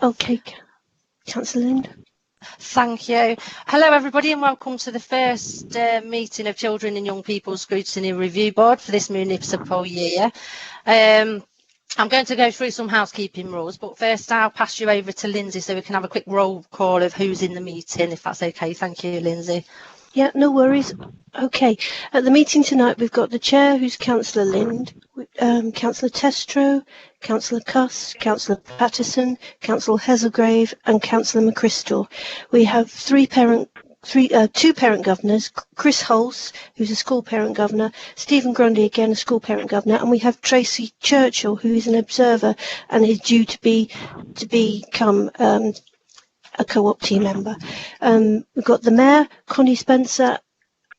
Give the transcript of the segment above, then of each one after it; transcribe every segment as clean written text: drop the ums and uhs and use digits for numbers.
Okay, Councillor Lind. Thank you. Hello everybody and welcome to the first meeting of Children and Young People's Scrutiny Review Board for this municipal year. I'm going to go through some housekeeping rules, but first I'll pass you over to Lindsay so we can have a quick roll call of who's in the meeting, if that's okay. Thank you, Lindsay. Yeah, no worries. Okay, at the meeting tonight we've got the Chair, who's Councillor Lind, Councillor Testro, Councillor Cuss, Councillor Patterson, Councillor Hazelgrave and Councillor McChrystal. We have two parent governors, Chris Hulse, who's a school parent governor, Stephen Grundy, again a school parent governor, and we have Tracy Churchill, who is an observer and is due to become a co-op team member. We've got the Mayor, Connie Spencer,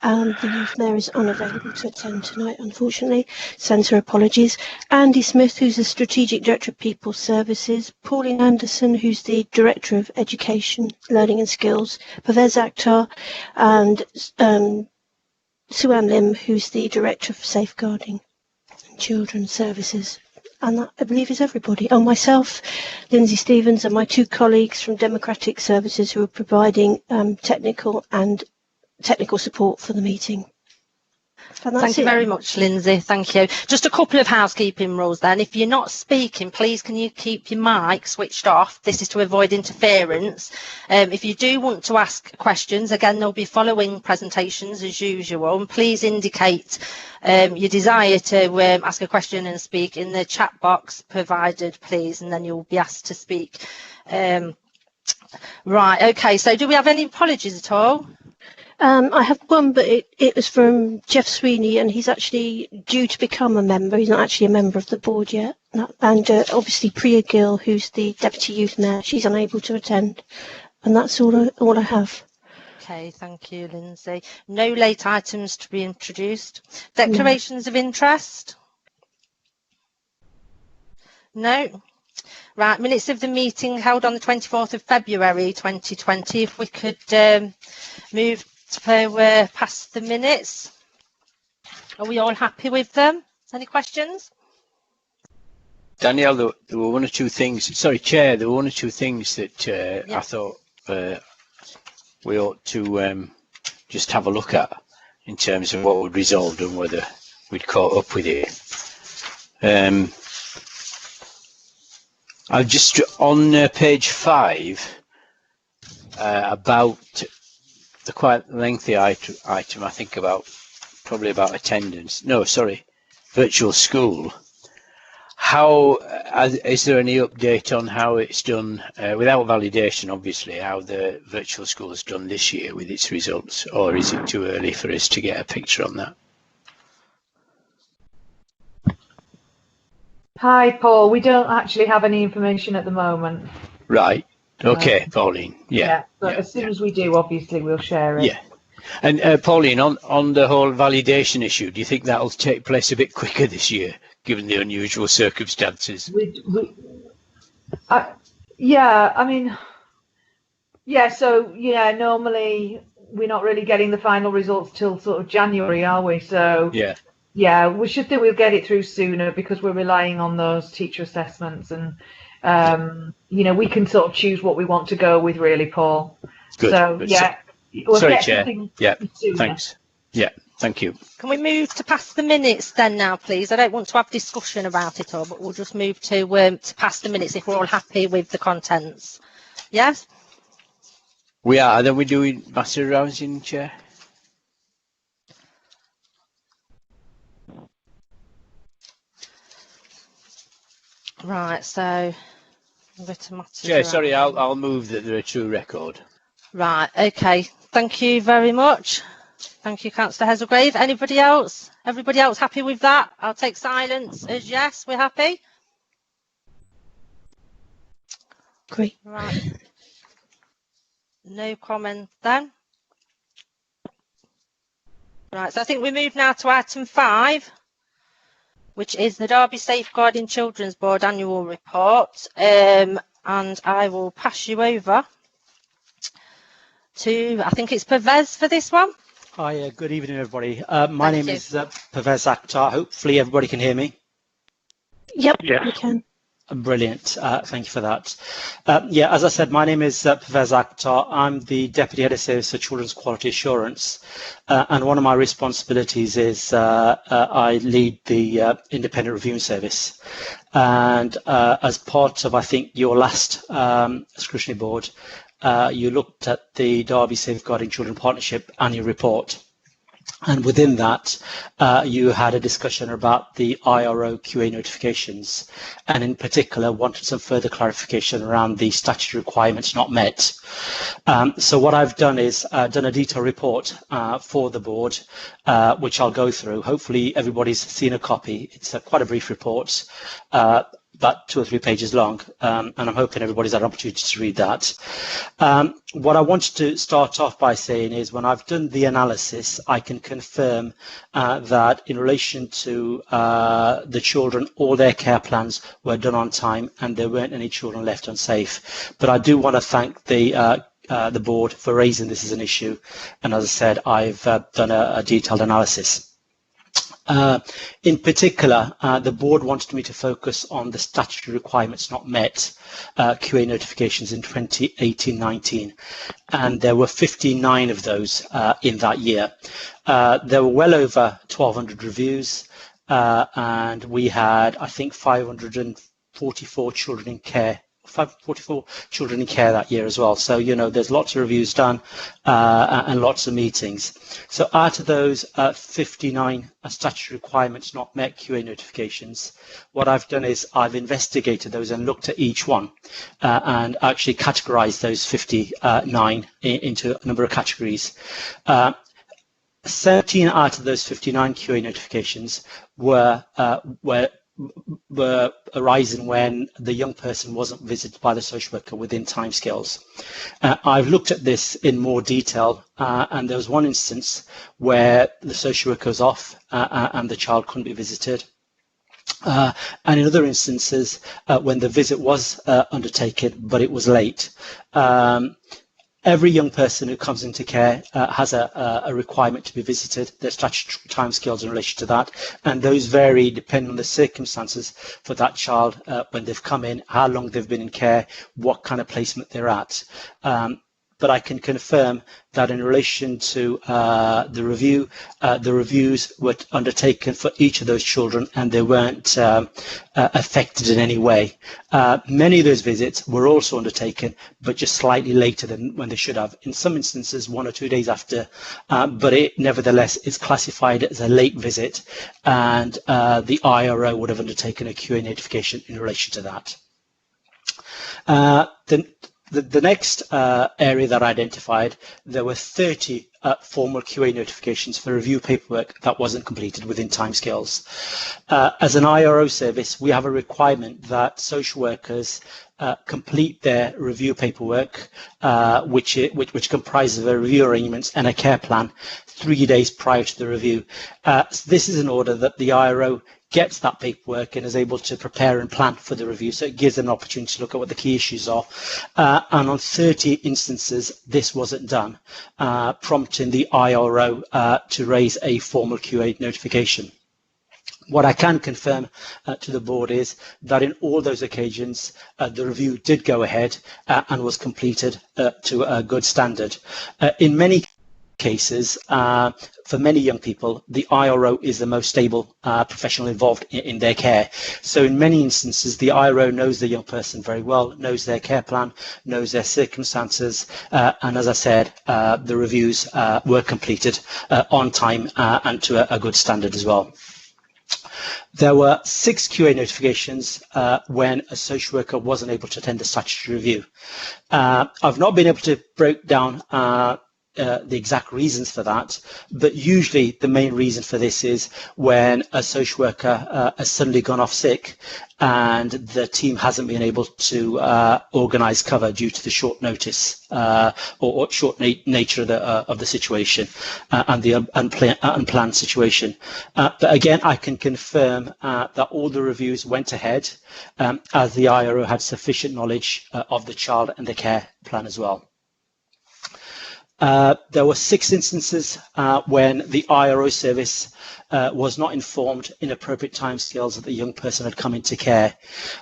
and the Youth Mayor is unavailable to attend tonight, unfortunately. Sends her apologies. Andy Smith, who's the Strategic Director of People Services. Pauline Anderson, who's the Director of Education, Learning and Skills. Pervez Akhtar, and Sue-Ann Lim, who's the Director of Safeguarding and Children's Services. And that, I believe, is everybody. Oh, myself, Lindsay Stevens, and my two colleagues from Democratic Services who are providing technical support for the meeting. Thank you very much, Lindsay. Thank you. Just a couple of housekeeping rules then. If you're not speaking, please can you keep your mic switched off? This is to avoid interference. If you do want to ask questions, again, they'll be following presentations as usual. And please indicate your desire to ask a question and speak in the chat box provided, please, and then you'll be asked to speak. Right, okay, so do we have any apologies at all? I have one, but it was from Jeff Sweeney, and he's actually due to become a member. He's not actually a member of the board yet. And obviously Priya Gill, who's the Deputy Youth Mayor, she's unable to attend. And that's all I have. Okay, thank you, Lindsay. No late items to be introduced. Declarations of interest? No. Right, minutes of the meeting held on the 24th of February 2020. If we could move to past the minutes. Are we all happy with them? Any questions? Danielle, there were one or two things. Sorry, Chair, there were one or two things that I thought we ought to just have a look at in terms of what we'd resolved and whether we'd caught up with it. I've just on page 5 about the quite lengthy item, I think probably about attendance. No, sorry, virtual school. How is there any update on how it's done without validation, obviously, how the virtual school has done this year with its results, or is it too early for us to get a picture on that? Hi, Paul. We don't actually have any information at the moment. Right. Okay, Pauline. Yeah. But as soon as we do, obviously, we'll share it. Yeah. And Pauline, on the whole validation issue, do you think that'll take place a bit quicker this year, given the unusual circumstances? Yeah, I mean, yeah. So normally we're not really getting the final results till sort of January, are we? So yeah, we should think we'll get it through sooner because we're relying on those teacher assessments and. We can sort of choose what we want to go with, really, Paul. Good. So we'll sorry, get Chair. Yeah, sooner. thanks. Yeah, thank you. Can we move to pass the minutes then now, please? I don't want to have discussion about it all, but we'll just move to pass the minutes if we're all happy with the contents. Yes? We are. And then we're doing master rousing, Chair. Right, so Chair, sorry, I'll move that they're a true record. Right, okay. Thank you very much. Thank you, Councillor Hazelgrave. Anybody else? Everybody else happy with that? I'll take silence as yes. We're happy? Great. Right. No comment then. Right, so I think we move now to item 5. Which is the Derby Safeguarding Children's Board Annual Report. And I will pass you over to, I think it's Pervez for this one. Hi, good evening, everybody. My name is Pervez Akhtar. Hopefully everybody can hear me. Yep, we can. Brilliant. Thank you for that. Yeah, as I said, my name is Pervez Akhtar. I'm the Deputy Head of Service for Children's Quality Assurance. And one of my responsibilities is I lead the Independent Reviewing Service. And as part of, I think, your last scrutiny board, you looked at the Derby Safeguarding Children Partnership annual report. And within that, you had a discussion about the IRO QA notifications, and in particular wanted some further clarification around the statutory requirements not met. So what I've done is done a detailed report for the board, which I'll go through. Hopefully everybody's seen a copy. It's quite a brief report, about 2 or 3 pages long, and I'm hoping everybody's had an opportunity to read that. What I wanted to start off by saying is when I've done the analysis, I can confirm that in relation to the children, all their care plans were done on time and there weren't any children left unsafe. But I do want to thank the board for raising this as an issue, and as I said, I've done a detailed analysis. In particular, the board wanted me to focus on the statutory requirements not met, QA notifications in 2018-19, and there were 59 of those in that year. There were well over 1,200 reviews, and we had, I think, 544 children in care. 544 children in care that year as well. So, you know, there's lots of reviews done and lots of meetings. So out of those 59 statutory requirements not met QA notifications, what I've done is I've investigated those and looked at each one and actually categorized those 59 into a number of categories. 17 out of those 59 QA notifications were arising when the young person wasn't visited by the social worker within timescales. I've looked at this in more detail, and there was one instance where the social worker was off and the child couldn't be visited. And in other instances, when the visit was undertaken, but it was late. Every young person who comes into care has a requirement to be visited. There's statutory timescales in relation to that, and those vary depending on the circumstances for that child when they've come in, how long they've been in care, what kind of placement they're at. But I can confirm that in relation to the reviews were undertaken for each of those children and they weren't affected in any way. Many of those visits were also undertaken, but just slightly later than when they should have. In some instances, 1 or 2 days after, but it nevertheless is classified as a late visit, and the IRO would have undertaken a QA notification in relation to that. The next area that I identified, there were 30 formal QA notifications for review paperwork that wasn't completed within timescales. As an IRO service, we have a requirement that social workers complete their review paperwork, which comprises of a review arrangements and a care plan 3 days prior to the review. This is in order that the IRO gets that paperwork and is able to prepare and plan for the review. So it gives them an opportunity to look at what the key issues are. And on 30 instances, this wasn't done, prompting the IRO to raise a formal QA notification. What I can confirm to the board is that in all those occasions, the review did go ahead and was completed to a good standard. In many cases, for many young people, the IRO is the most stable professional involved in their care. So in many instances, the IRO knows the young person very well, knows their care plan, knows their circumstances, and as I said, the reviews were completed on time and to a good standard as well. There were 6 QA notifications when a social worker wasn't able to attend the statutory review. I've not been able to break down the exact reasons for that, but usually the main reason for this is when a social worker has suddenly gone off sick and the team hasn't been able to organise cover due to the short notice or short nature of the situation and the unplanned situation. But again, I can confirm that all the reviews went ahead as the IRO had sufficient knowledge of the child and the care plan as well. There were 6 instances when the IRO service was not informed in appropriate timescales that the young person had come into care.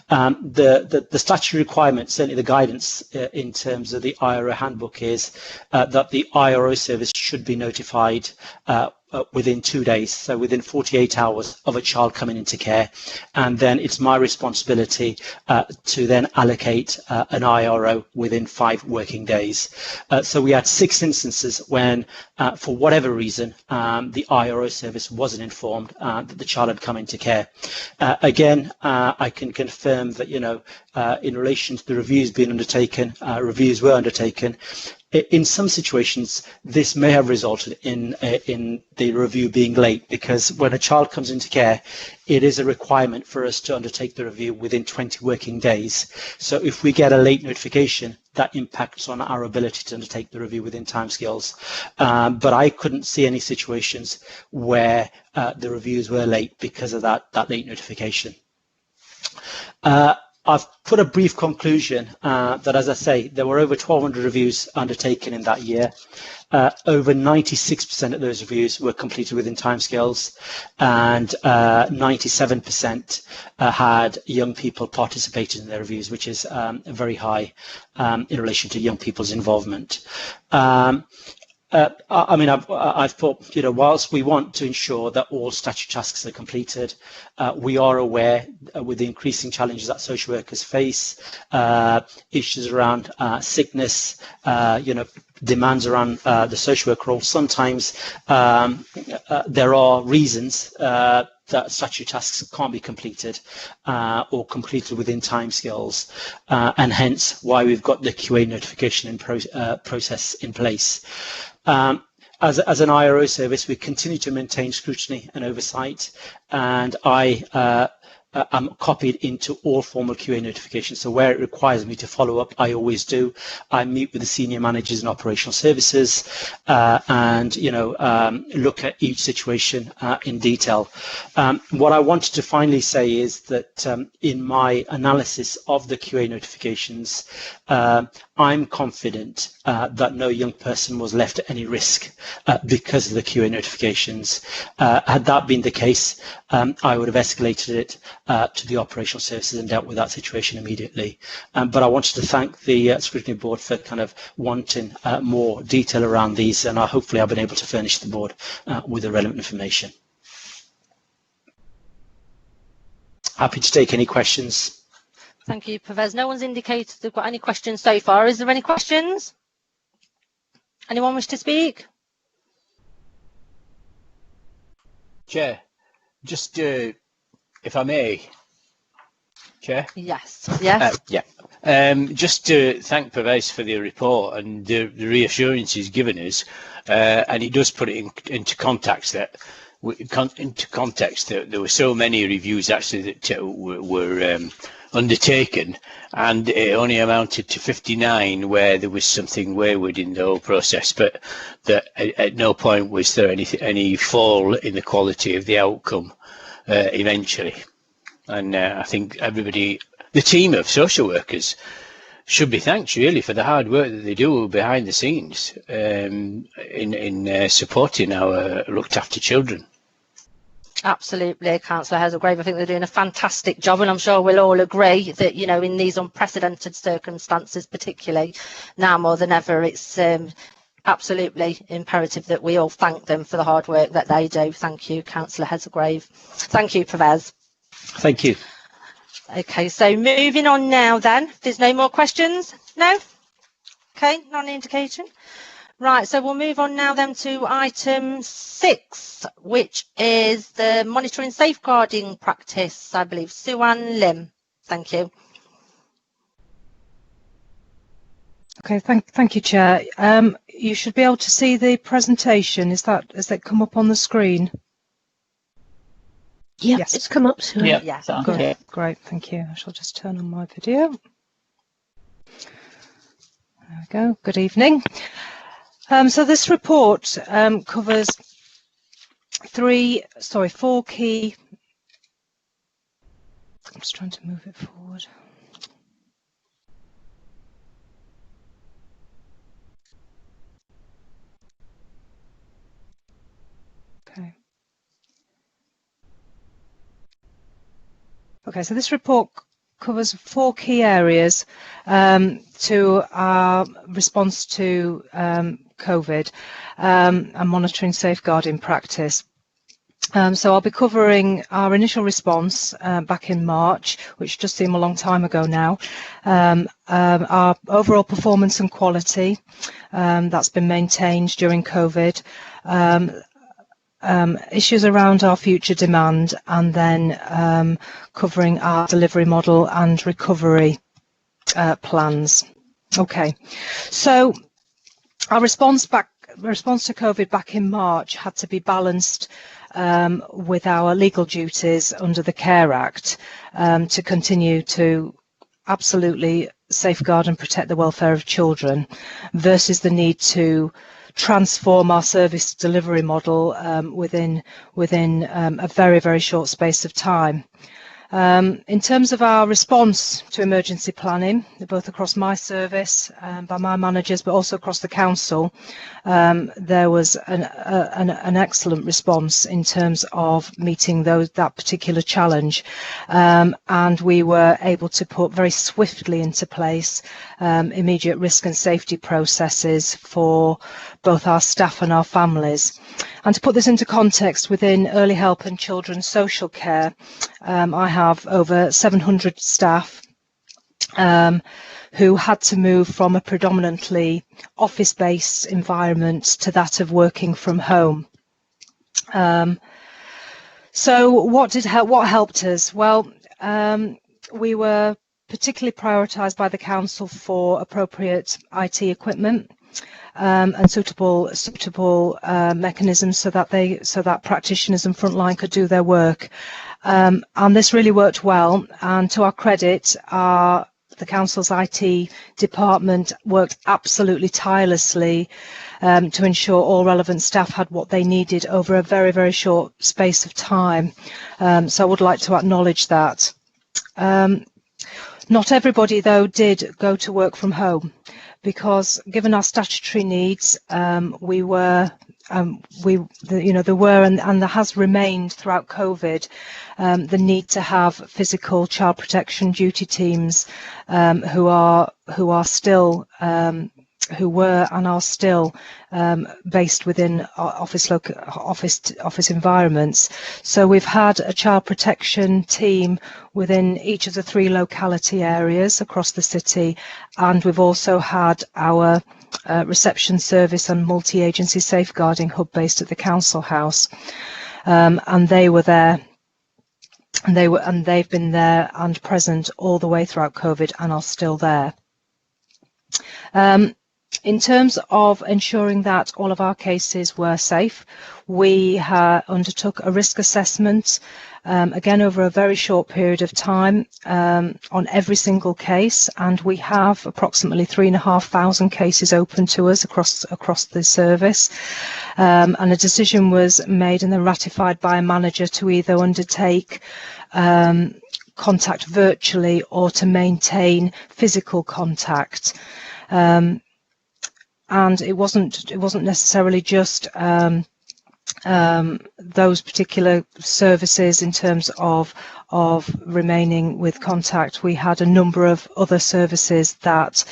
The statutory requirement, certainly the guidance in terms of the IRO handbook, is that the IRO service should be notified within 2 days, so within 48 hours of a child coming into care, and then it's my responsibility to then allocate an IRO within 5 working days. So we had 6 instances when, for whatever reason, the IRO service wasn't informed that the child had come into care. Again, I can confirm that, in relation to the reviews being undertaken, reviews were undertaken. In some situations, this may have resulted in the review being late, because when a child comes into care, it is a requirement for us to undertake the review within 20 working days. So if we get a late notification, that impacts on our ability to undertake the review within timescales. But I couldn't see any situations where the reviews were late because of that late notification. I've put a brief conclusion that, as I say, there were over 1,200 reviews undertaken in that year. Over 96% of those reviews were completed within timescales, and 97% had young people participating in their reviews, which is very high in relation to young people's involvement. I've thought, whilst we want to ensure that all statutory tasks are completed, we are aware with the increasing challenges that social workers face, issues around sickness, demands around the social worker role. Sometimes there are reasons that statutory tasks can't be completed or completed within timescales, and hence why we've got the QA notification process in place. As an IRO service, we continue to maintain scrutiny and oversight, and I am copied into all formal QA notifications. So where it requires me to follow up, I always do. I meet with the senior managers in operational services and look at each situation in detail. What I wanted to finally say is that in my analysis of the QA notifications, I'm confident that no young person was left at any risk because of the QA notifications. Had that been the case, I would have escalated it to the operational services and dealt with that situation immediately. But I wanted to thank the Scrutiny Board for kind of wanting more detail around these, and hopefully I've been able to furnish the Board with the relevant information. Happy to take any questions. Thank you, Pervez. No one's indicated they've got any questions so far. Is there any questions? Anyone wish to speak? Chair, just if I may, Chair? Yes. Yes. Just to thank Pervez for the report and the reassurance he's given us, and he does put it into context that there were so many reviews actually that were undertaken, and it only amounted to 59 where there was something wayward in the whole process, but that at no point was there any fall in the quality of the outcome eventually. And I think everybody, the team of social workers, should be thanked really for the hard work that they do behind the scenes in supporting our looked after children. Absolutely, Councillor Hazelgrave. I think they're doing a fantastic job, and I'm sure we'll all agree that, in these unprecedented circumstances, particularly now more than ever, it's absolutely imperative that we all thank them for the hard work that they do. Thank you, Councillor Hazelgrave. Thank you, Pervez. Thank you. Okay, so moving on now then. If there's no more questions? No? Okay, not an indication. Right, so we'll move on now then to item 6, which is the monitoring safeguarding practice, I believe. Sue-Ann Lim. Thank you. Okay, thank you, Chair. You should be able to see the presentation. Has that come up on the screen? Yeah, yes. It's come up, Sue. Yeah, yes. Great, thank you. I shall just turn on my video. There we go. Good evening. So this report covers four key. I'm just trying to move it forward. Okay, so this report covers 4 key areas to our response to COVID and monitoring safeguarding practice. So I'll be covering our initial response back in March, which does seem a long time ago now, our overall performance and quality that's been maintained during COVID, issues around our future demand, and then covering our delivery model and recovery plans. Okay, so our response to COVID back in March had to be balanced with our legal duties under the Care Act to continue to absolutely safeguard and protect the welfare of children versus the need to transform our service delivery model within a very, very short space of time. In terms of our response to emergency planning, both across my service by my managers, but also across the council, there was an excellent response in terms of meeting that particular challenge, and we were able to put very swiftly into place immediate risk and safety processes for both our staff and our families. And to put this into context, within early help and children's social care, I have over 700 staff who had to move from a predominantly office-based environment to that of working from home. So what helped us? Well, we were particularly prioritised by the council for appropriate IT equipment. And suitable mechanisms so that practitioners and frontline could do their work, and this really worked well. And to our credit, the council's IT department worked absolutely tirelessly to ensure all relevant staff had what they needed over a very, very short space of time. So I would like to acknowledge that. Not everybody, though, did go to work from home, because given our statutory needs, there were and there has remained throughout COVID the need to have physical child protection duty teams who were and are still based within office environments. So we've had a child protection team within each of the 3 locality areas across the city, and we've also had our reception service and multi-agency safeguarding hub based at the council house, and they were there. And they've been there and present all the way throughout COVID and are still there. In terms of ensuring that all of our cases were safe, we undertook a risk assessment, again over a very short period of time, on every single case, and we have approximately 3,500 cases open to us across the service, and a decision was made and then ratified by a manager to either undertake contact virtually or to maintain physical contact. And it wasn't necessarily just those particular services in terms of remaining with contact. We had a number of other services that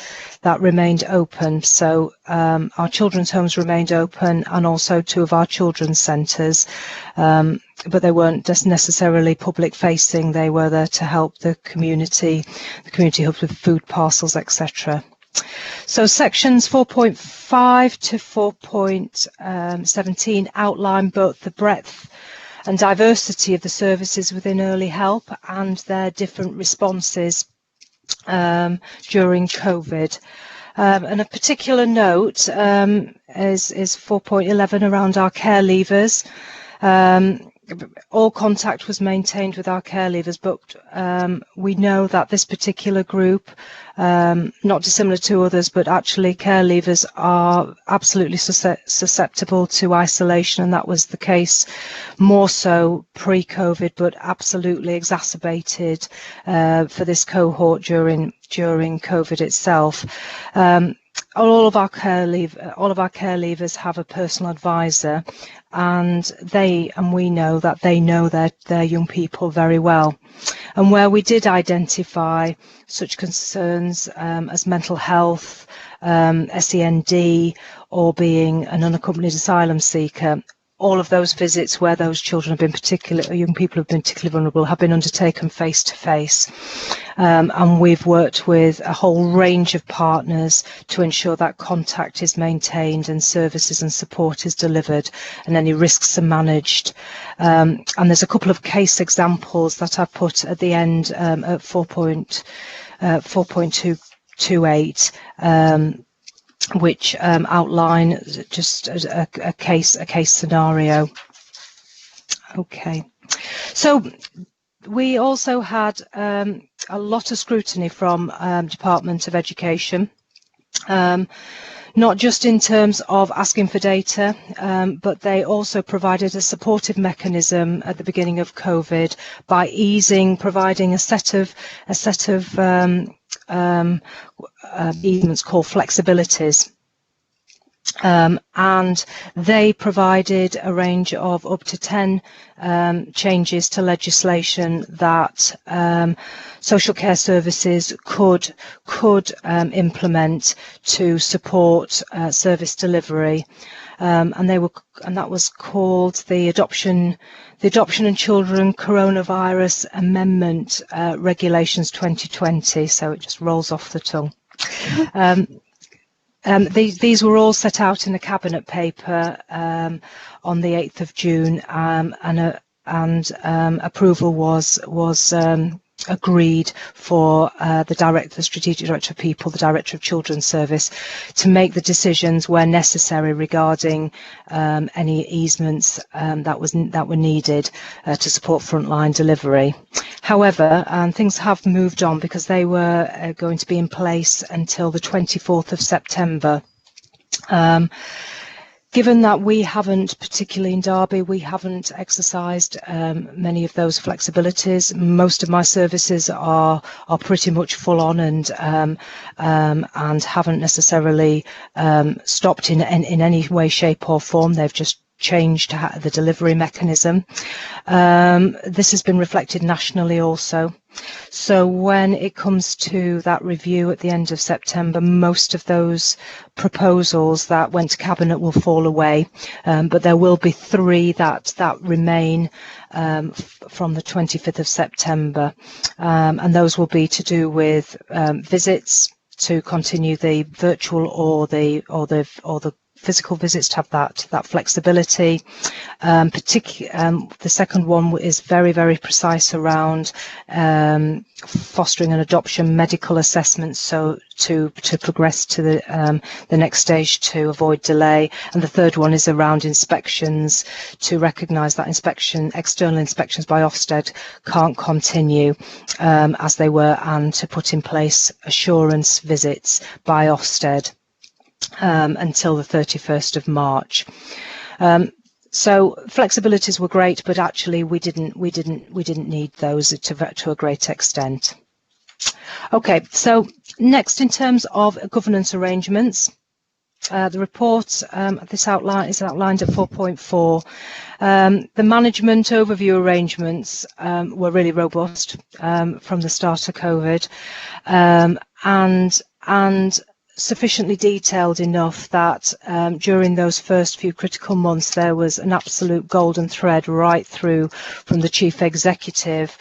remained open. So our children's homes remained open, and also 2 of our children's centres, but they weren't just necessarily public facing. They were there to help the community hubs with food parcels, etc. So sections 4.5 to 4.17 outline both the breadth and diversity of the services within early help and their different responses during COVID. And a particular note is 4.11 around our care leavers. All contact was maintained with our care leavers, but we know that this particular group, not dissimilar to others, but actually care leavers are absolutely susceptible to isolation, and that was the case more so pre-COVID, but absolutely exacerbated for this cohort during COVID itself. all of our care leavers have a personal advisor, and we know that they know their young people very well. And where we did identify such concerns as mental health, SEND, or being an unaccompanied asylum seeker, all of those visits where those children have been young people have been particularly vulnerable have been undertaken face to face. And we've worked with a whole range of partners to ensure that contact is maintained and services and support is delivered and any risks are managed. And there's a couple of case examples that I've put at the end at 4.228. Which outline just a case scenario. Okay, so we also had a lot of scrutiny from Department of Education, not just in terms of asking for data, but they also provided a supportive mechanism at the beginning of COVID by providing a set of easements called flexibilities. And they provided a range of up to 10 changes to legislation that social care services could implement to support service delivery. And that was called the Adoption and Children Coronavirus Amendment Regulations 2020. So it just rolls off the tongue. These were all set out in a cabinet paper on the 8th of June, and approval was agreed for the Strategic Director of People, the Director of Children's Service, to make the decisions where necessary regarding any easements that were needed to support frontline delivery. However, things have moved on because they were going to be in place until the 24th of September. Given that we haven't, particularly in Derby, we haven't exercised many of those flexibilities. Most of my services are pretty much full on and haven't necessarily stopped in any way, shape or form. They've just changed the delivery mechanism. This has been reflected nationally also. So when it comes to that review at the end of September, most of those proposals that went to Cabinet will fall away, but there will be 3 that remain from the 25th of September, and those will be to do with visits, to continue the virtual or the physical visits, to have that flexibility. The second one is very, very precise around fostering and adoption medical assessments, so to progress to the next stage to avoid delay. And the third one is around inspections, to recognise that external inspections by Ofsted can't continue as they were, and to put in place assurance visits by Ofsted until the 31st of March. So flexibilities were great, but actually we didn't need those to a great extent. Okay, so next, in terms of governance arrangements, the report is outlined at 4.4. The management overview arrangements were really robust from the start of COVID, and sufficiently detailed enough that during those first few critical months there was an absolute golden thread right through from the chief executive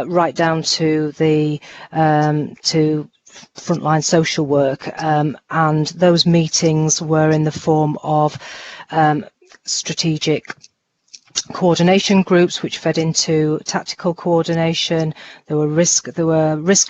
right down to the to frontline social work, and those meetings were in the form of strategic coordination groups, which fed into tactical coordination. There were risk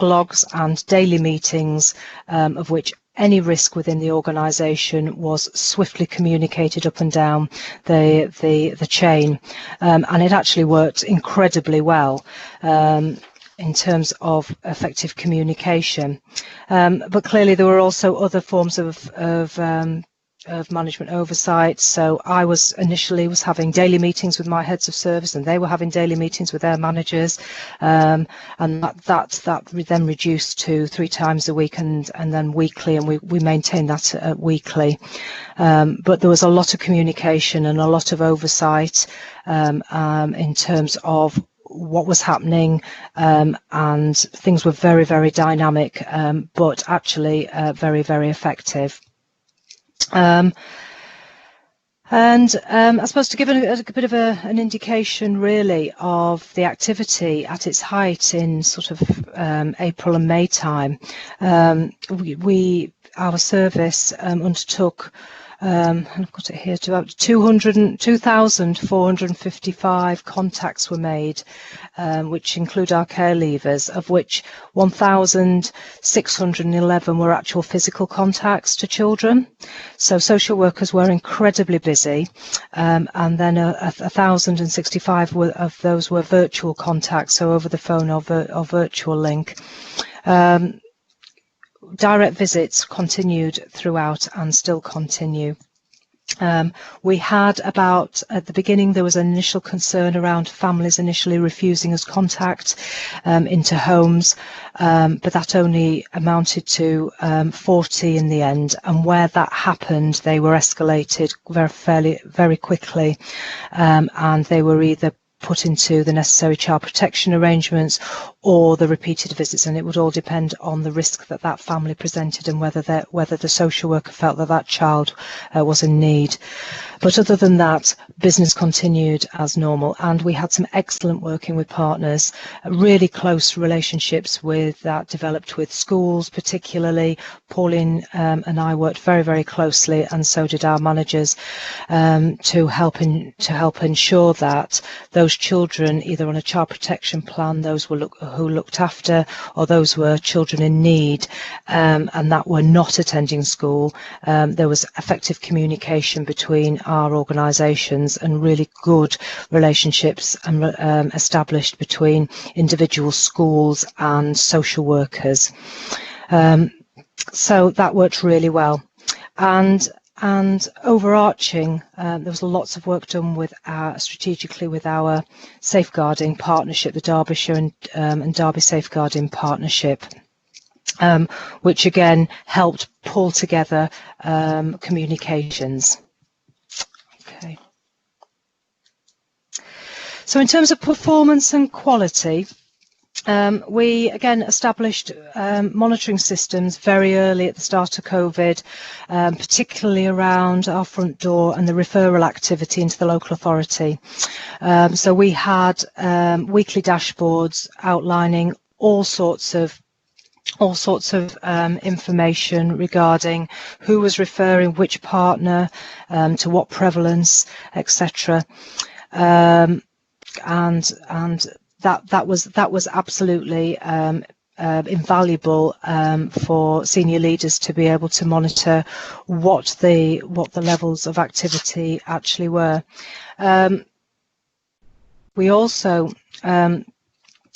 logs and daily meetings, of which any risk within the organisation was swiftly communicated up and down the chain, and it actually worked incredibly well in terms of effective communication. But clearly there were also other forms of of management oversight. So I was initially having daily meetings with my heads of service, and they were having daily meetings with their managers, and that then reduced to 3 times a week and then weekly, and we maintained that weekly. But there was a lot of communication and a lot of oversight in terms of what was happening, and things were very, very dynamic, but actually very, very effective. I suppose to give a bit of an indication really of the activity at its height in sort of April and May time, our service undertook, I've got it here, to about 2,455 contacts were made, which include our care leavers, of which 1,611 were actual physical contacts to children. So social workers were incredibly busy, and then 1,065 of those were virtual contacts, so over the phone or virtual link. Direct visits continued throughout and still continue. We had about, at the beginning, there was an initial concern around families initially refusing us contact into homes, but that only amounted to 40 in the end. And where that happened, they were escalated very quickly, and they were either put into the necessary child protection arrangements or the repeated visits, and it would all depend on the risk that that family presented and whether the social worker felt that that child was in need. But other than that, business continued as normal, and we had some excellent working with partners, really close relationships that developed with schools particularly. Pauline and I worked very, very closely, and so did our managers, to help ensure that those children, either on a child protection plan, those who looked after, or those were children in need, and that were not attending school, there was effective communication between our organisations and really good relationships established between individual schools and social workers. So that worked really well. And overarching, there was lots of work done with strategically with our safeguarding partnership, the Derbyshire and Derby Safeguarding Partnership, which again helped pull together communications. Okay. So in terms of performance and quality, we again established monitoring systems very early at the start of COVID, particularly around our front door and the referral activity into the local authority. So we had weekly dashboards outlining all sorts of information regarding who was referring, which partner, to what prevalence, etc. And that was absolutely invaluable for senior leaders to be able to monitor what the levels of activity actually were. We also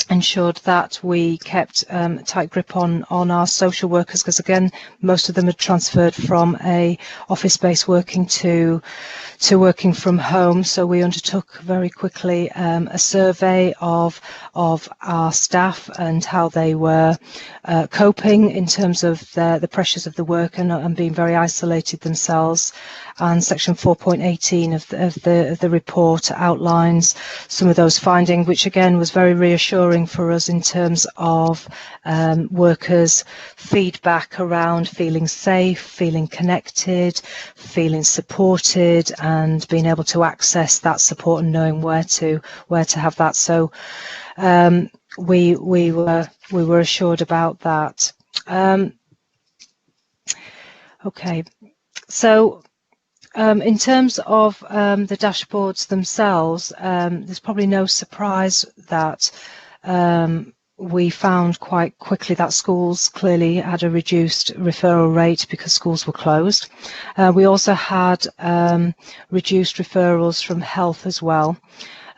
ensured that we kept a tight grip on our social workers, because again, most of them had transferred from a office-based working to working from home. So we undertook very quickly a survey of our staff and how they were coping in terms of the pressures of the work and being very isolated themselves. And section 4.18 of the report outlines some of those findings, which again was very reassuring for us in terms of workers' feedback around feeling safe, feeling connected, feeling supported, and being able to access that support and knowing where to have that. So we were assured about that. Okay, so in terms of the dashboards themselves, there's probably no surprise that we found quite quickly that schools clearly had a reduced referral rate because schools were closed. We also had reduced referrals from health as well.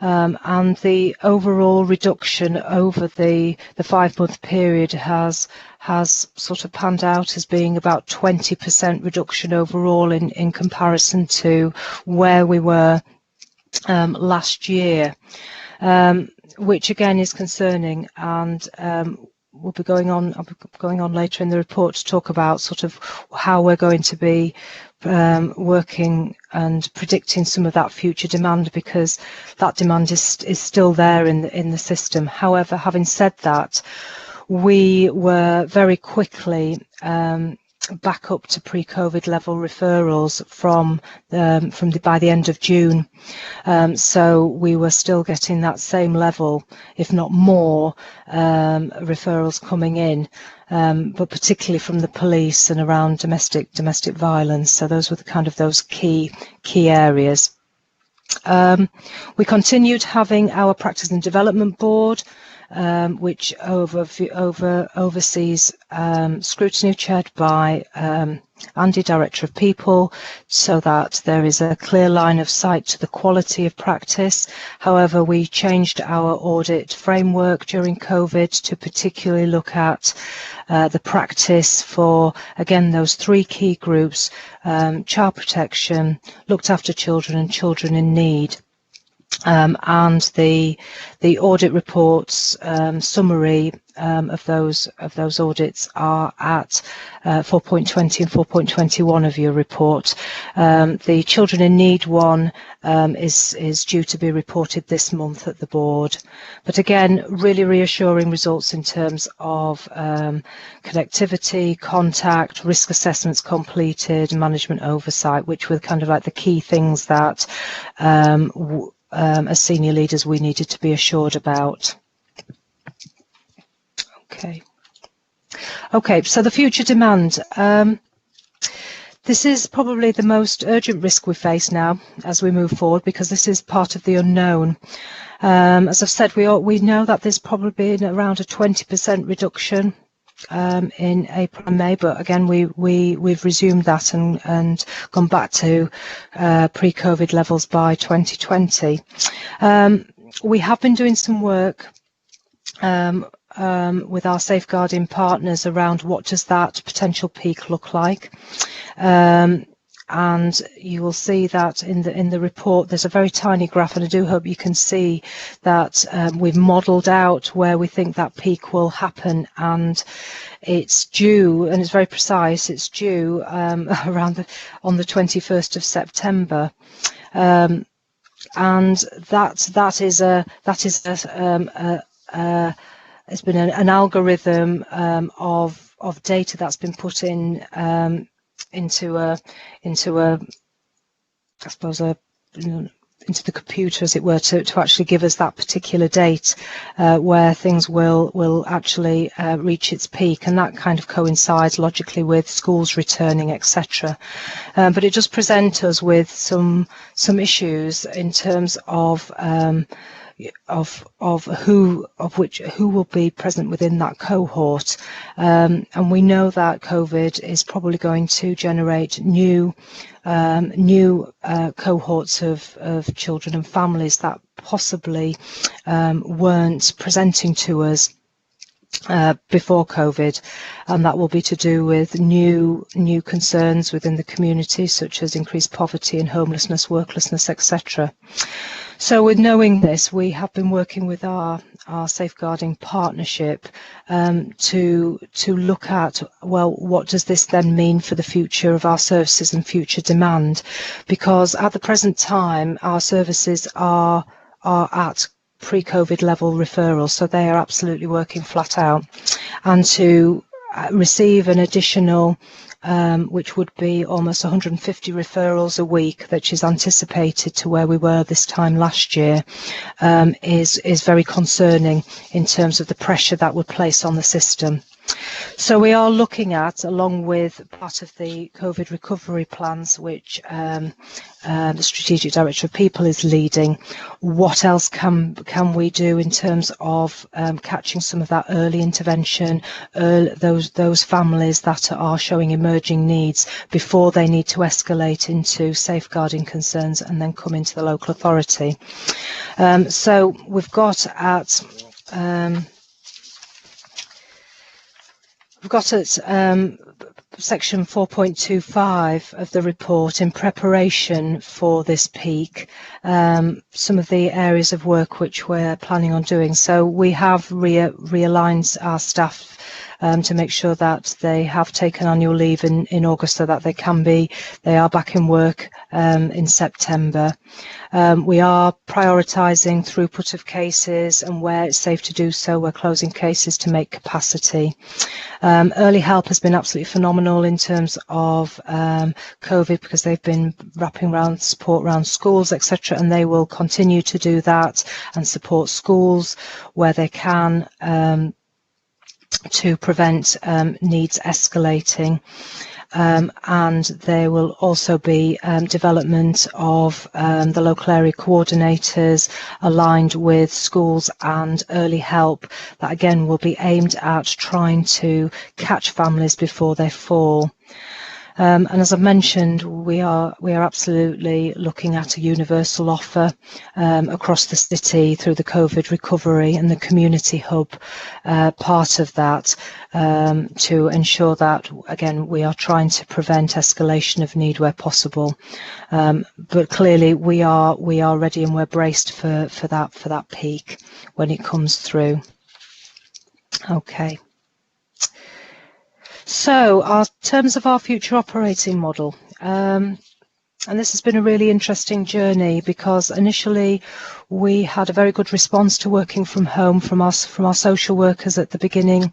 and the overall reduction over the 5-month period has sort of panned out as being about 20% reduction overall in comparison to where we were last year, which again is concerning, and I'll be going on later in the report to talk about sort of how we're going to be working and predicting some of that future demand, because that demand is still there in the system. However, having said that, we were very quickly back up to pre-COVID level referrals by the end of June. So we were still getting that same level, if not more, referrals coming in, but particularly from the police and around domestic violence. So those were those key areas. We continued having our Practice and Development Board, which oversees scrutiny, chaired by Andy, Director of People, so that there is a clear line of sight to the quality of practice. However, we changed our audit framework during COVID to particularly look at the practice for, again, those 3 key groups: child protection, looked after children, and children in need. And the audit reports summary of those audits are at 4.20 and 4.21 of your report. The children in need one is due to be reported this month at the board. But again, really reassuring results in terms of connectivity, contact, risk assessments completed, management oversight, which were kind of like the key things that as senior leaders we needed to be assured about. Okay, so the future demand. This is probably the most urgent risk we face now as we move forward, because this is part of the unknown. As I've said, we know that there's probably been around a 20% reduction in April and May, but again we've resumed that and gone back to pre-COVID levels by 2020. We have been doing some work with our safeguarding partners around what does that potential peak look like. And you will see that in the report there's a very tiny graph, and I do hope you can see that we've modelled out where we think that peak will happen, and it's due, and it's very precise, it's due on the 21st of September. And that is it's been an algorithm of data that's been put in into the computer, as it were, to actually give us that particular date where things will actually reach its peak, and that kind of coincides logically with schools returning, etc. But it does present us with some issues in terms of who will be present within that cohort, and we know that COVID is probably going to generate new cohorts of children and families that possibly weren't presenting to us before COVID, and that will be to do with new concerns within the community, such as increased poverty and homelessness, worklessness, etc. So with knowing this, we have been working with our safeguarding partnership to look at, well, what does this then mean for the future of our services and future demand? Because at the present time, our services are at pre-COVID level referrals, so they are absolutely working flat out. And to receive an additional which would be almost 150 referrals a week, which is anticipated to where we were this time last year, is very concerning in terms of the pressure that would place on the system. So we are looking at, along with part of the COVID recovery plans, which the Strategic Director of People is leading, what else can we do in terms of catching some of that early intervention, those families that are showing emerging needs before they need to escalate into safeguarding concerns and then come into the local authority. So we've got at section 4.25 of the report, in preparation for this peak, some of the areas of work which we're planning on doing. So we have realigned our staff to make sure that they have taken annual leave in August, so that they are back in work in September. We are prioritising throughput of cases, and where it's safe to do so, we're closing cases to make capacity. Early help has been absolutely phenomenal in terms of COVID, because they've been wrapping around support around schools, etc., and they will continue to do that and support schools where they can to prevent needs escalating. And there will also be development of the local area coordinators aligned with schools and early help, that again will be aimed at trying to catch families before they fall. And as I mentioned, we are absolutely looking at a universal offer across the city through the COVID recovery and the community hub part of that, to ensure that, again, we are trying to prevent escalation of need where possible. But clearly we are ready and we're braced for that peak when it comes through. Okay. So, in terms of our future operating model, and this has been a really interesting journey, because initially we had a very good response to working from home from our social workers at the beginning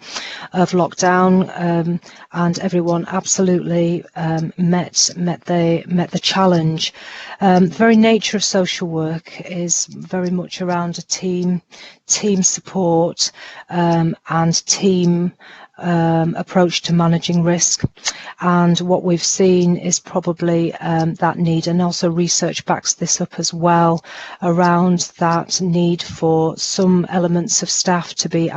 of lockdown, and everyone absolutely met the challenge. The very nature of social work is very much around a team support and team approach to managing risk, and what we've seen is probably that need, and also research backs this up as well, around that need for some elements of staff to be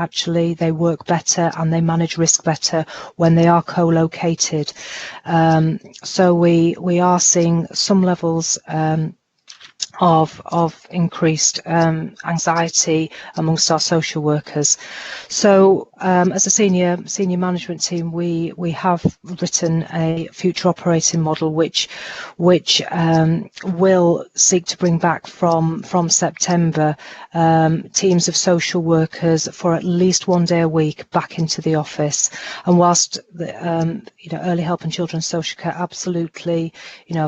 they work better and they manage risk better when they are co-located. So we are seeing some levels of increased anxiety amongst our social workers. So as a senior management team, we have written a future operating model which will seek to bring back from September teams of social workers for at least one day a week back into the office. And whilst early help and children's social care absolutely,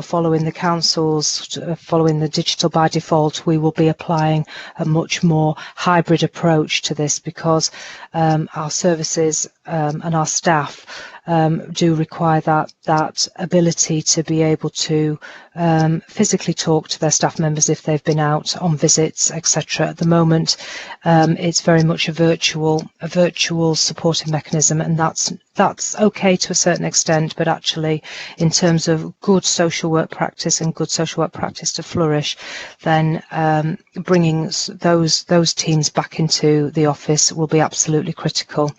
following the councils, following the digital by default, we will be applying a much more hybrid approach to this, because our services and our staff do require that ability to be able to physically talk to their staff members if they've been out on visits, etc. At the moment, it's very much a virtual supporting mechanism, and that's okay to a certain extent, but actually in terms of good social work practice and good social work practice to flourish, then bringing those teams back into the office will be absolutely critical.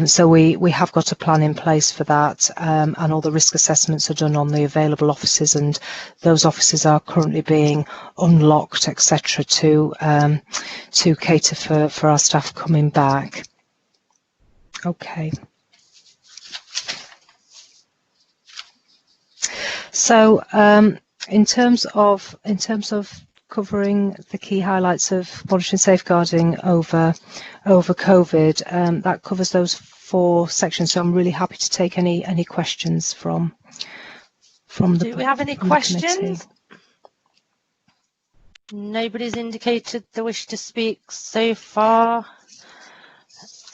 So we have got a plan in place for that, and all the risk assessments are done on the available offices, and those offices are currently being unlocked, etc., to cater for our staff coming back. Okay. So in terms of covering the key highlights of monitoring safeguarding over COVID, that covers those 4 sections. So I'm really happy to take any questions from the. Do we have any questions? Nobody's indicated they wish to speak so far.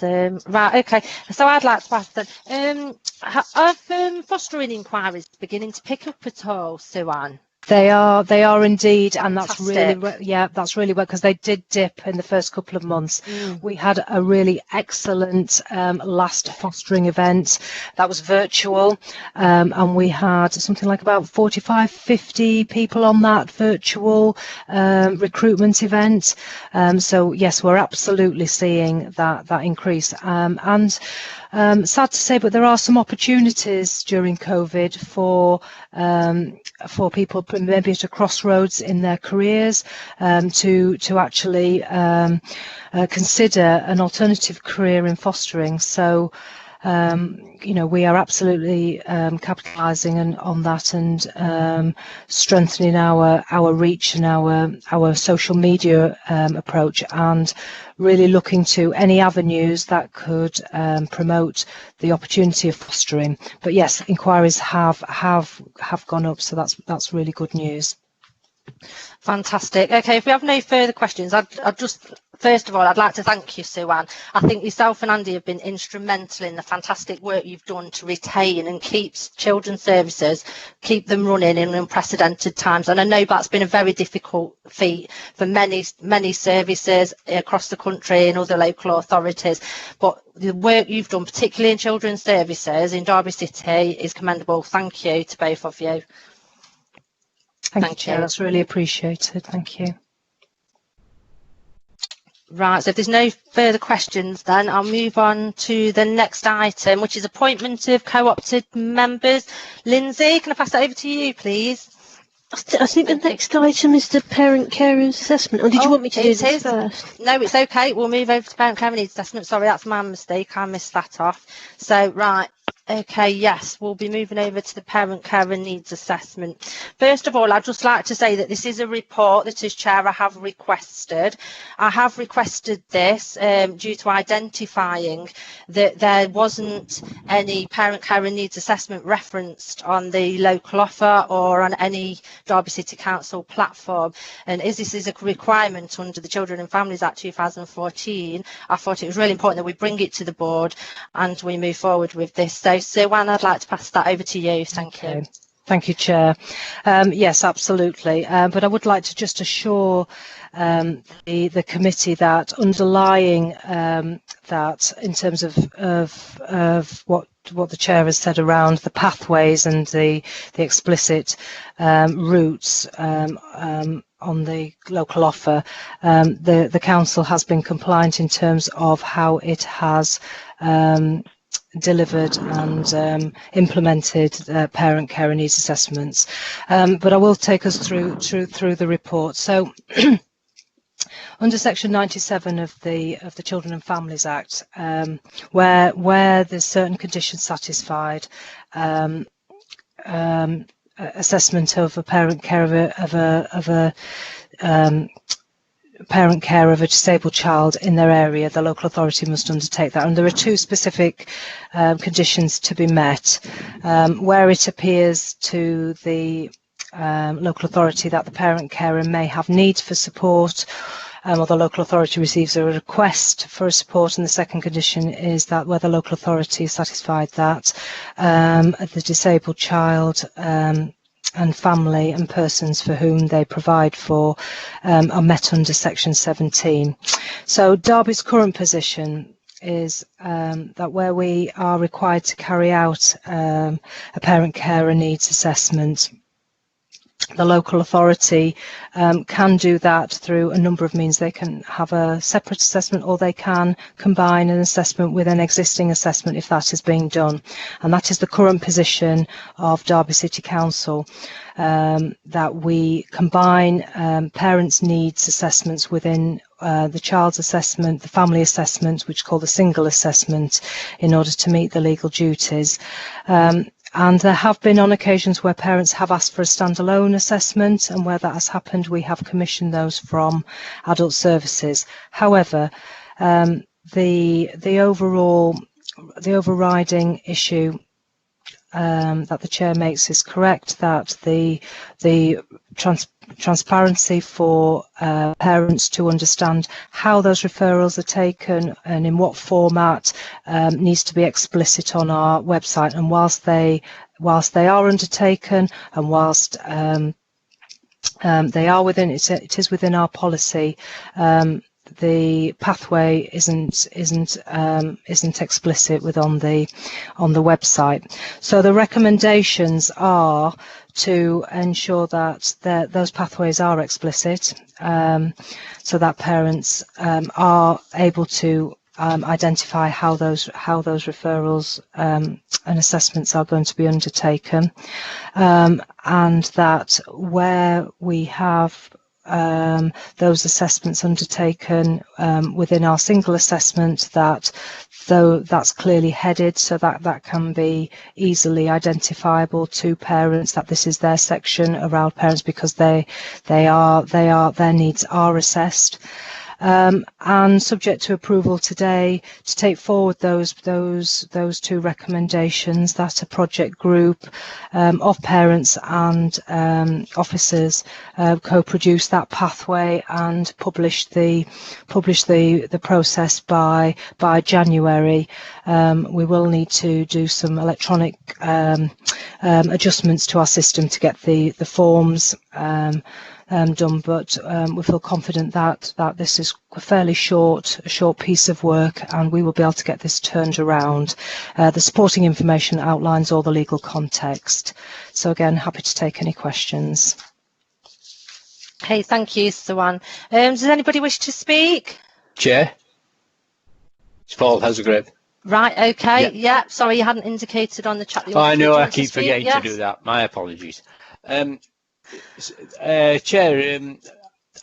Right, okay. So I'd like to ask then, are fostering inquiries beginning to pick up at all, Sue-Ann? They are indeed, and that's Fantastic. really, that's really well, because they did dip in the first couple of months. We had a really excellent last fostering event that was virtual, and we had something like about 45, 50 people on that virtual recruitment event. So yes, we're absolutely seeing that increase, and sad to say, but there are some opportunities during COVID for people maybe at a crossroads in their careers, to actually consider an alternative career in fostering. So we are absolutely capitalising on that, and strengthening our reach and our social media approach, and really looking to any avenues that could promote the opportunity of fostering. But yes, inquiries have gone up, so that's really good news. Fantastic. Okay, if we have no further questions, I'd just, first of all, I'd like to thank you, Sue-Ann. I think yourself and Andy have been instrumental in the fantastic work you've done to retain and keep children's services, keep them running in unprecedented times. And I know that's been a very difficult feat for many services across the country and other local authorities. But the work you've done, particularly in children's services in Derby City, is commendable. Thank you to both of you. Thank you, Chair. That's really appreciated. Thank you. Right, so if there's no further questions, then I'll move on to the next item, which is appointment of co-opted members. Lindsay, can I pass that over to you, please? I think the next item is the parent care assessment. Or did you want me to do this first? No, it's okay. We'll move over to parent care needs assessment. Sorry, that's my mistake. I missed that off. So, right. Okay, yes, we'll be moving over to the parent care and needs assessment. First of all, I'd just like to say that this is a report that, as Chair, I have requested. I have requested this due to identifying that there wasn't any parent care and needs assessment referenced on the local offer or on any Derby City Council platform. And as this is a requirement under the Children and Families Act 2014, I thought it was really important that we bring it to the board and we move forward with this. So, Sue-Ann, I'd like to pass that over to you. Thank you. Thank you, Chair. Yes, absolutely. But I would like to just assure the committee that underlying that, in terms of what the Chair has said around the pathways and the explicit routes on the local offer, the Council has been compliant in terms of how it has delivered and implemented parent care and needs assessments. But I will take us through the report. So under section 97 of the Children and Families Act, where there's certain conditions satisfied, assessment of a parent care of a parent care of a disabled child in their area, the local authority must undertake that. And there are two specific conditions to be met. Where it appears to the local authority that the parent carer may have needs for support, or the local authority receives a request for a support, and the second condition is that where the local authority is satisfied that the disabled child and family and persons for whom they provide for are met under section 17. So Derby's current position is that where we are required to carry out a parent carer needs assessment, the local authority can do that through a number of means. They can have a separate assessment, or they can combine an assessment with an existing assessment if that is being done. And that is the current position of Derby City Council, that we combine parents' needs assessments within the child's assessment, the family assessment, which is called the single assessment, in order to meet the legal duties. And there have been on occasions where parents have asked for a standalone assessment, and where that has happened, we have commissioned those from adult services. However, the overriding issue that the Chair makes is correct, that the transparency for parents to understand how those referrals are taken and in what format needs to be explicit on our website. And whilst they are undertaken, and whilst They are within, it is within our policy. The pathway isn't explicit on the website. So the recommendations are to ensure that those pathways are explicit, so that parents are able to identify how those referrals and assessments are going to be undertaken, and that where we have those assessments undertaken within our single assessment, that's clearly headed so that can be easily identifiable to parents, that this is their section around parents, because their needs are assessed. And subject to approval today, to take forward those two recommendations, that a project group of parents and officers co-produce that pathway and publish the process by January. We will need to do some electronic adjustments to our system to get the forms done, but we feel confident that this is a fairly short piece of work, and we will be able to get this turned around. The supporting information outlines all the legal context. So again, happy to take any questions. Okay, thank you, Sawan. Does anybody wish to speak? Chair, it's Paul Hazelgrave. Right, okay, yeah. Sorry, you hadn't indicated on the chat. I know, I keep forgetting to do that. My apologies. Chair,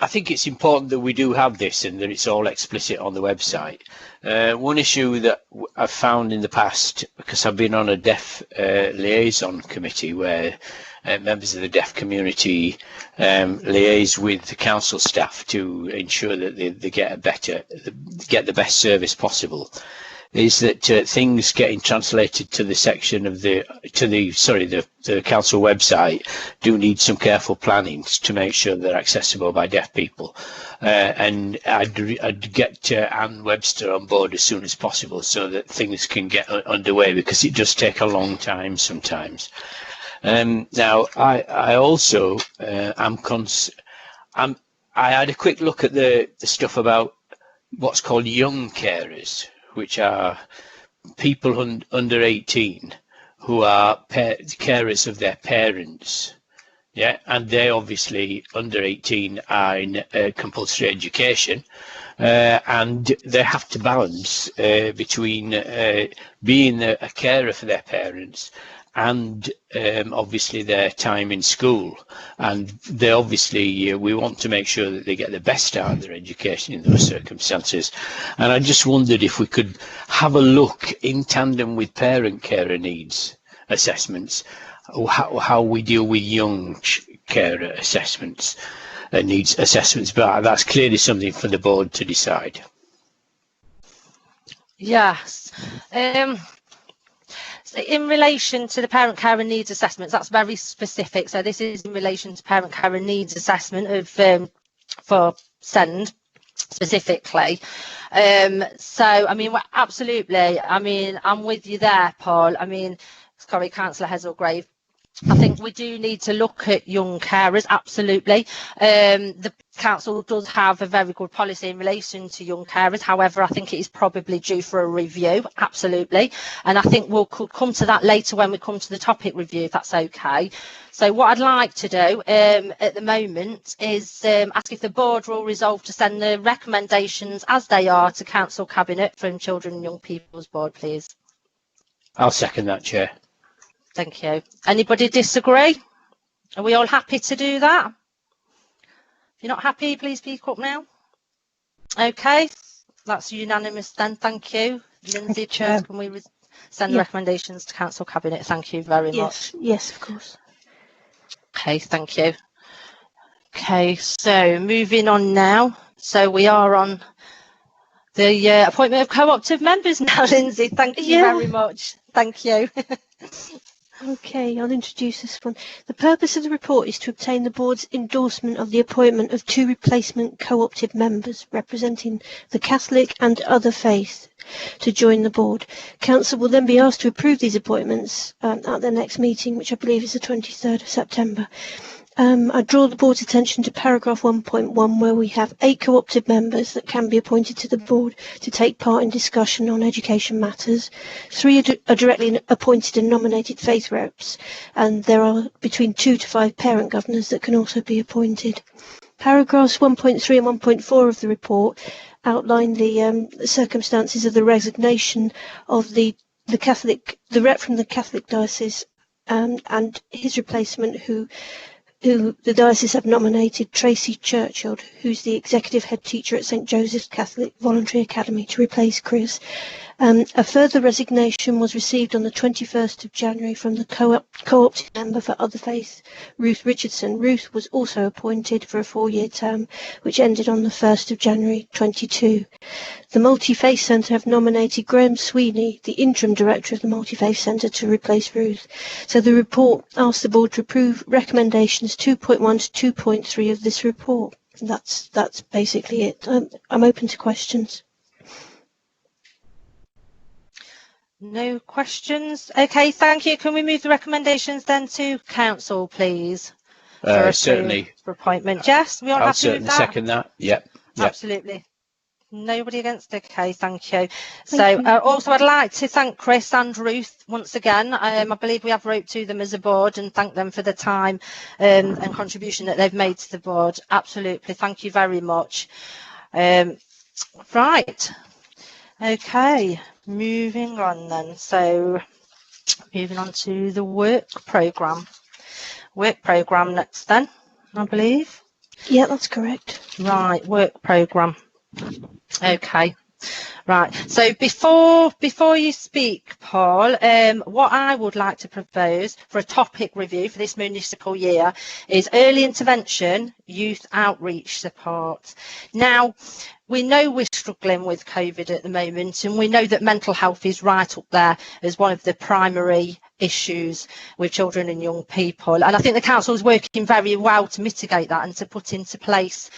I think it's important that we do have this and that it's all explicit on the website. One issue that I've found in the past, because I've been on a deaf liaison committee where members of the deaf community liaise with the council staff to ensure that they get the best service possible, is that things getting translated to the section of the council website do need some careful planning to make sure they're accessible by deaf people. And I'd get Anne Webster on board as soon as possible so that things can get underway, because it does take a long time sometimes. Now, I also I had a quick look at the stuff about what's called young carers, which are people under 18 who are carers of their parents. Yeah, and they obviously under 18 are in compulsory education, and they have to balance between being a carer for their parents and obviously their time in school. And they obviously, we want to make sure that they get the best out of their education in those circumstances. And I just wondered if we could have a look in tandem with parent carer needs assessments, how we deal with young carer assessments and needs assessments, but that's clearly something for the board to decide. Yes. In relation to the parent carer needs assessments, that's very specific. So this is in relation to parent carer needs assessment of for SEND specifically. So I mean, absolutely. I mean, I'm with you there, Paul. I mean, sorry, Councillor Hazelgrave. I think we do need to look at young carers, absolutely. The council does have a very good policy in relation to young carers. However, I think it is probably due for a review, absolutely. And I think we'll come to that later when we come to the topic review, if that's okay. So what I'd like to do at the moment is ask if the board will resolve to send the recommendations as they are to Council Cabinet from Children and Young People's Board, please. I'll second that, Chair. Thank you. Anybody disagree? Are we all happy to do that? If you're not happy, please speak up now. Okay, that's unanimous then. Thank you. Lindsay, Chair, can we send the recommendations to Council Cabinet? Thank you very much. Yes, of course. Okay, thank you. Okay, so moving on now. So we are on the appointment of co-optive members now, Lindsay. Thank you very much. Thank you. Okay, I'll introduce this one. The purpose of the report is to obtain the board's endorsement of the appointment of 2 replacement co-opted members representing the Catholic and other faiths to join the board. Council will then be asked to approve these appointments at their next meeting, which I believe is the 23rd of September. I draw the board's attention to paragraph 1.1, where we have 8 co-opted members that can be appointed to the board to take part in discussion on education matters. 3 are directly appointed and nominated faith reps, and there are between 2 to 5 parent governors that can also be appointed. Paragraphs 1.3 and 1.4 of the report outline the circumstances of the resignation of the rep from the Catholic diocese and his replacement, who the diocese have nominated Tracy Churchill, who's the executive head teacher at St Joseph's Catholic Voluntary Academy, to replace Chris. A further resignation was received on the 21st of January from the co-opted member for Other Faith, Ruth Richardson. Ruth was also appointed for a 4-year term, which ended on the 1st of January 22. The Multi-Faith Centre have nominated Graham Sweeney, the interim director of the Multi-Faith Centre, to replace Ruth. So the report asks the board to approve recommendations 2.1 to 2.3 of this report. And that's basically it. I'm open to questions. No questions? Okay, thank you. Can we move the recommendations then to council, please? Certainly. For appointment. Yes, we all I'll have to move certainly that? second that. Yep. Absolutely. Nobody against? Okay, thank you. Also, I'd like to thank Chris and Ruth once again. I believe we have wrote to them as a board and thank them for the time and contribution that they've made to the board. Absolutely. Thank you very much. Right. Okay. Moving on then. So moving on to the work programme. Work programme next then, I believe. Yeah, that's correct. Right, work programme. Okay. Right. So before you speak, Paul, what I would like to propose for a topic review for this municipal year is early intervention, youth outreach support. Now, we know we're struggling with COVID at the moment, and we know that mental health is right up there as one of the primary issues with children and young people. And I think the council is working very well to mitigate that and to put into place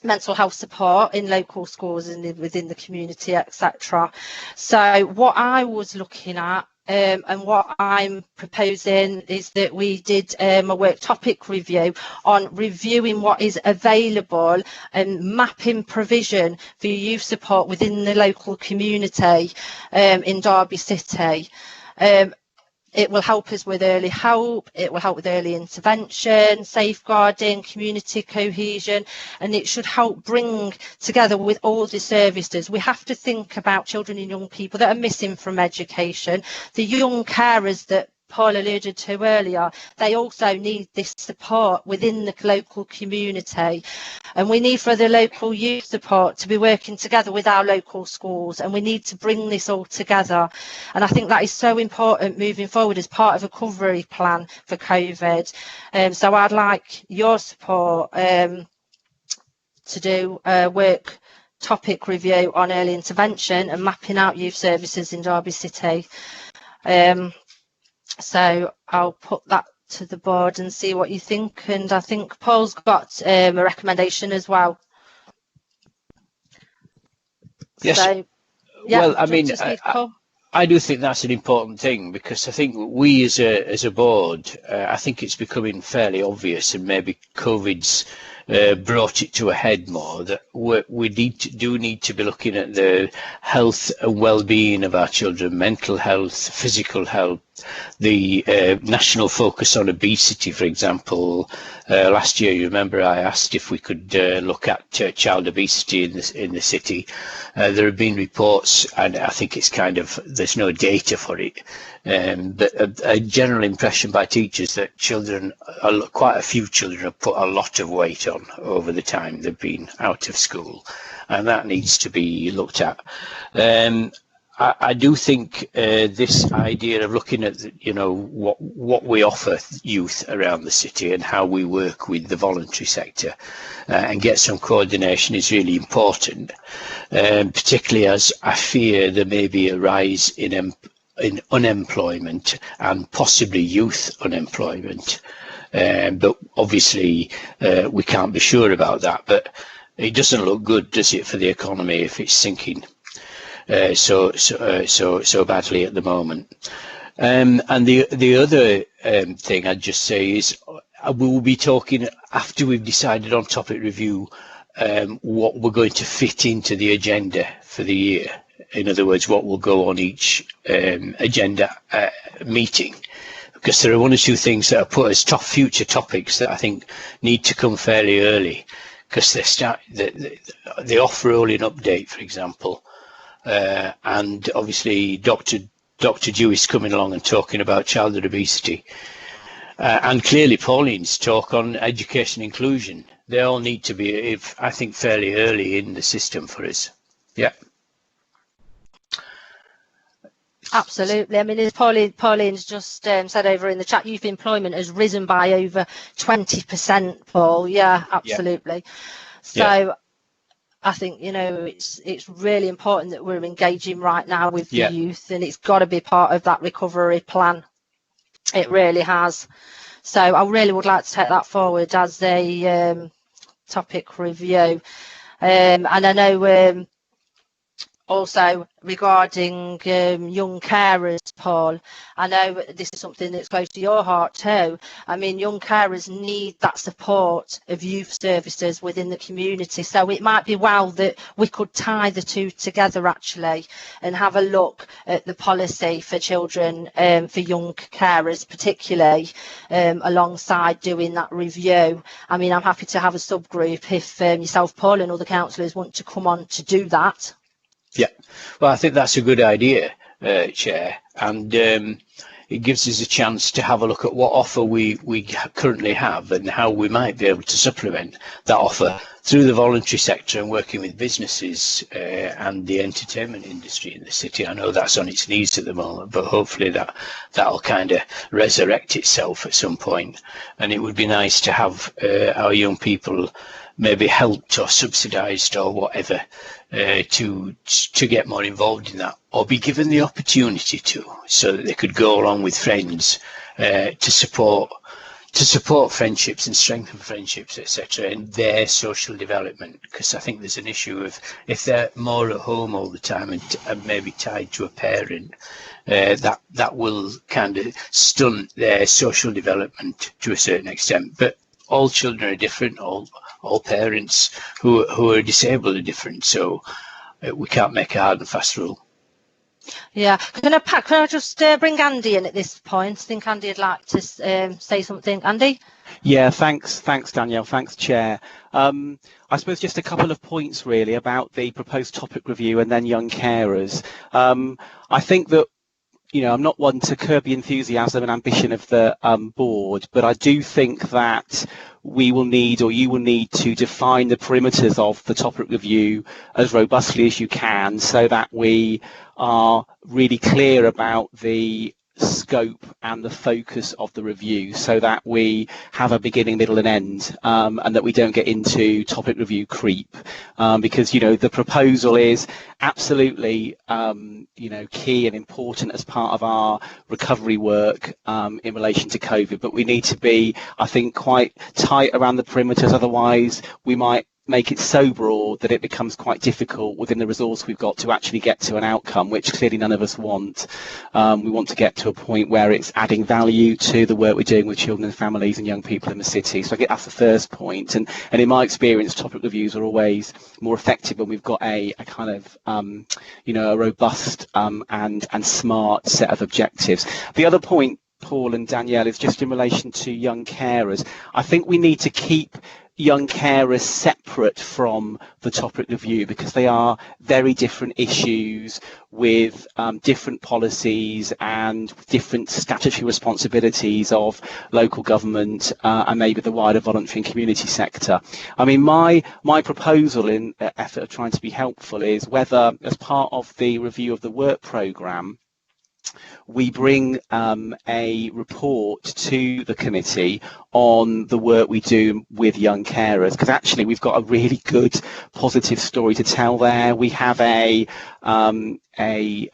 mental health support in local schools and within the community, etc. So what I was looking at and what I'm proposing is that we did a work topic review on reviewing what is available and mapping provision for youth support within the local community in Derby City. It will help us with early help, it will help with early intervention, safeguarding, community cohesion, and it should help bring together with all the services. We have to think about children and young people that are missing from education, the young carers that Paul alluded to earlier. They also need this support within the local community, and we need for the local youth support to be working together with our local schools, and we need to bring this all together. And I think that is so important moving forward as part of a recovery plan for COVID. So I'd like your support to do a work topic review on early intervention and mapping out youth services in Derby City. So I'll put that to the board and see what you think. And I think Paul's got a recommendation as well. Yes. So, yeah, well, I mean, I do think that's an important thing, because I think we as a board, I think it's becoming fairly obvious, and maybe COVID's brought it to a head more, that we do need to be looking at the health and well-being of our children, mental health, physical health, the national focus on obesity, for example. Last year, you remember, I asked if we could look at child obesity in the city. There have been reports, and I think it's there's no data for it, but a general impression by teachers that quite a few children have put a lot of weight on over the time they've been out of school, and that needs to be looked at. I do think this idea of looking at what we offer youth around the city and how we work with the voluntary sector and get some coordination is really important, particularly as I fear there may be a rise in unemployment and possibly youth unemployment. But obviously we can't be sure about that, but it doesn't look good, does it, for the economy if it's sinking so badly at the moment. And the other thing I'd just say is we will be talking after we've decided on topic review what we're going to fit into the agenda for the year. In other words, what will go on each agenda meeting. Because there are one or two things that are put as future topics that I think need to come fairly early, because they offer only an update, for example, and obviously Dr. Dewey's coming along and talking about childhood obesity, and clearly Pauline's talk on education inclusion. They all need to be, I think, fairly early in the system for us. Yeah. Absolutely. I mean, as Pauline's just said over in the chat, youth employment has risen by over 20%, Paul. Yeah, absolutely. Yeah. So yeah. I think, you know, it's really important that we're engaging right now with the youth, and it's got to be part of that recovery plan. It really has. So I really would like to take that forward as a topic review. And I know also regarding young carers, Paul, I know this is something that's close to your heart too. I mean, young carers need that support of youth services within the community. So it might be well that we could tie the two together actually and have a look at the policy for children, for young carers particularly, alongside doing that review. I mean, I'm happy to have a subgroup if yourself, Paul, and other councillors want to come on to do that. Yeah, well, I think that's a good idea, Chair, and it gives us a chance to have a look at what offer we currently have and how we might be able to supplement that offer through the voluntary sector and working with businesses and the entertainment industry in the city. I know that's on its knees at the moment, but hopefully that'll kind of resurrect itself at some point. And it would be nice to have our young people maybe helped or subsidised or whatever to get more involved in that, or be given the opportunity to, so that they could go along with friends to support friendships and strengthen friendships, etc., and their social development. Because I think there's an issue of if they're more at home all the time and maybe tied to a parent, that will kind of stunt their social development to a certain extent. But all children are different. All parents who are disabled are different, so we can't make a hard and fast rule. Yeah, can I just bring Andy in at this point? I think Andy would like to say something. Andy? Yeah, thanks Danielle, thanks Chair. I suppose just a couple of points really about the proposed topic review and then young carers. I think that, you know, I'm not one to curb the enthusiasm and ambition of the board, but I do think that we will need, or you will need, to define the perimeters of the topic review as robustly as you can, so that we are really clear about the scope and the focus of the review, so that we have a beginning, middle and end, and that we don't get into topic review creep, because, you know, the proposal is absolutely you know, key and important as part of our recovery work in relation to COVID, but we need to be, I think, quite tight around the perimeters, otherwise we might make it so broad that it becomes quite difficult within the resource we've got to actually get to an outcome, which clearly none of us want. We want to get to a point where it's adding value to the work we're doing with children and families and young people in the city. So I get that's the first point. And in my experience, topic reviews are always more effective when we've got a kind of, you know, a robust and smart set of objectives. The other point, Paul and Danielle, is just in relation to young carers. I think we need to keep young carers separate from the topic review, because they are very different issues with different policies and different statutory responsibilities of local government and maybe the wider voluntary and community sector. I mean, my proposal in effort of trying to be helpful is whether, as part of the review of the work programme, we bring a report to the committee on the work we do with young carers, because actually we've got a really good positive story to tell there. We have a a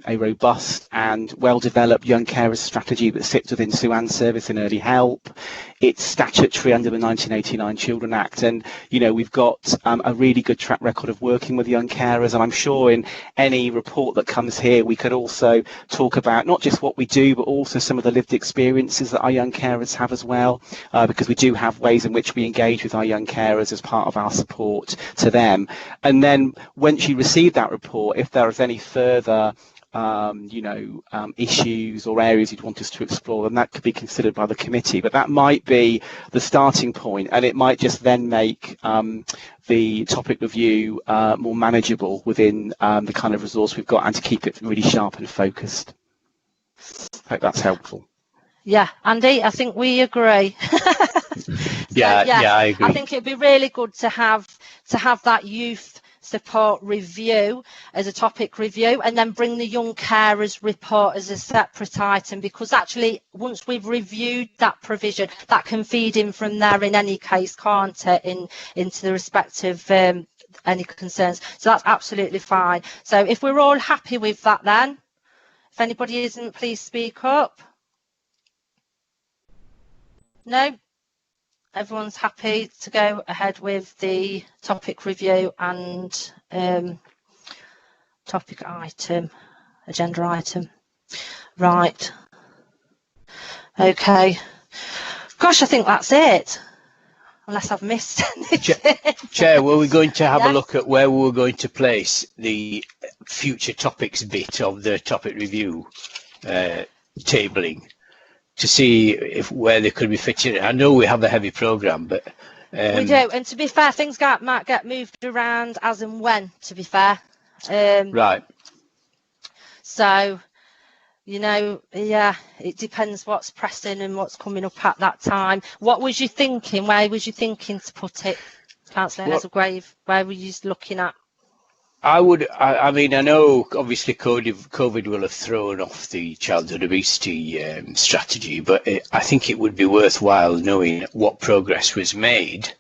robust and well-developed young carers strategy that sits within Suan's service in early help. It's statutory under the 1989 Children Act, and we've got a really good track record of working with young carers, and I'm sure in any report that comes here we could also talk about not just what we do but also some of the lived experiences that our young carers have as well, because we do have ways in which we engage with our young carers as part of our support to them. And then once you receive that report, if there is any further issues or areas you'd want us to explore, then that could be considered by the committee. But that might be the starting point, and it might just then make the topic review more manageable within the kind of resource we've got, and to keep it really sharp and focused. I hope that's helpful. Yeah, Andy, I think we agree. Yeah, I agree. I think it'd be really good to have that youth support review as a topic review, and then bring the young carers report as a separate item, because actually once we've reviewed that provision, that can feed in from there in any case, can't it, into the respective any concerns. So that's absolutely fine. So if we're all happy with that, then if anybody isn't, please speak up. No? Everyone's happy to go ahead with the topic review and topic item, agenda item. Right. Okay. Gosh, I think that's it. Unless I've missed anything. Chair, were we going to have a look at where we were going to place the future topics bit of the topic review tabling, to see where they could be fitting? I know we have a heavy programme, but we do, and to be fair, things might get moved around as and when, to be fair. Right. So, it depends what's pressing and what's coming up at that time. What was you thinking? Where was you thinking to put it, Councillor Hazelgrave? Where were you looking at? I know obviously COVID will have thrown off the childhood obesity strategy, but I think it would be worthwhile knowing what progress was made,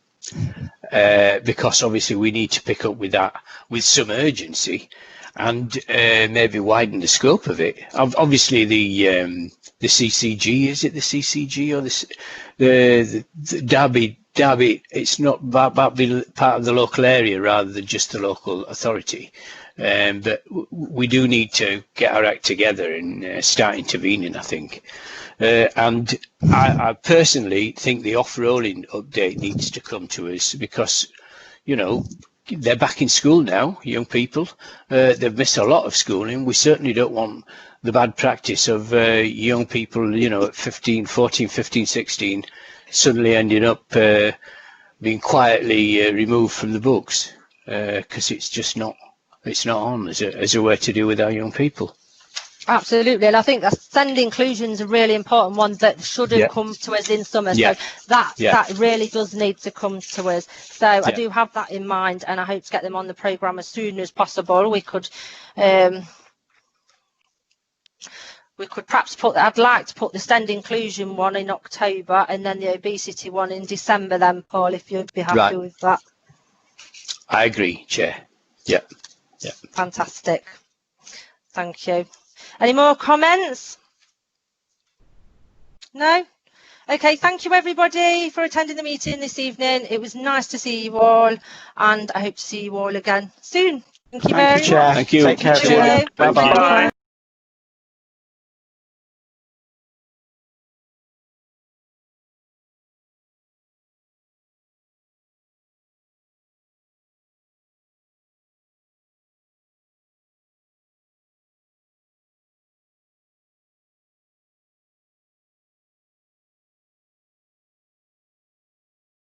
because obviously we need to pick up with that with some urgency, and maybe widen the scope of it. Obviously the CCG, is it the CCG or the Derby, it's not about being part of the local area rather than just the local authority. But we do need to get our act together and start intervening, I think. And I personally think the off-rolling update needs to come to us, because, they're back in school now, young people. They've missed a lot of schooling. We certainly don't want the bad practice of young people, at 15, 16, suddenly ending up being quietly removed from the books, because it's not on as a way to deal with our young people. Absolutely, and I think SEND inclusion is a really important one that should have come to us in summer. So that really does need to come to us. So I do have that in mind, and I hope to get them on the programme as soon as possible. We could perhaps I'd like to put the SEND inclusion one in October, and then the obesity one in December then, Paul, if you'd be happy with that. I agree, Chair. Yeah. Fantastic. Thank you. Any more comments? No? Okay, thank you everybody for attending the meeting this evening. It was nice to see you all, and I hope to see you all again soon. Thank you very much. Thank you. Take care. Bye-bye.